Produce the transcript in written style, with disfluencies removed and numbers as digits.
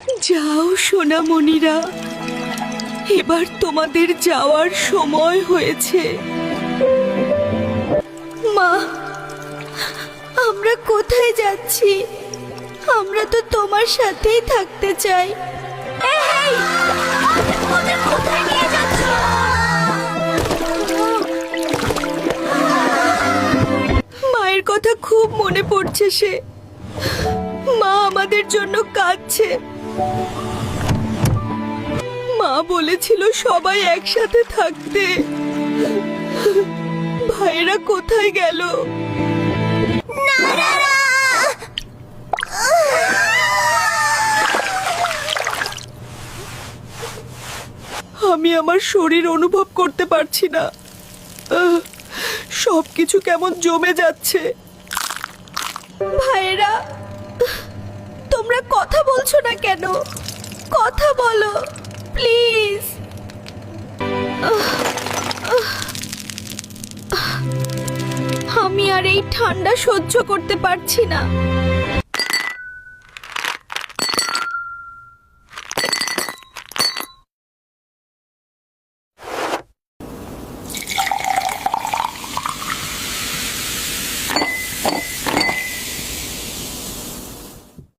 যাও সোনামণিরা, এবার তোমাদের যাওয়ার সময় হয়েছে। মা, আমরা কোথায় যাচ্ছি? আমরা তো তোমার সাথেই থাকতে চাই। এই, ওদের কোথায় নিয়ে যাচ্ছ? মায়ের কথা খুব মনে পড়ছে। মা আমাদের জন্য কাঁদছে। মা বলেছিল সবাই একসাথে থাকতে। ভাইরা কোথায় গেল? আমি আমার শরীর অনুভব করতে পারছি না। সবকিছু কেমন জমে যাচ্ছে। ভাইরা, তোমরা কথা বলছো না কেন? কথা বলো প্লিজ। আমি আর এই ঠান্ডা সহ্য করতে পারছি না।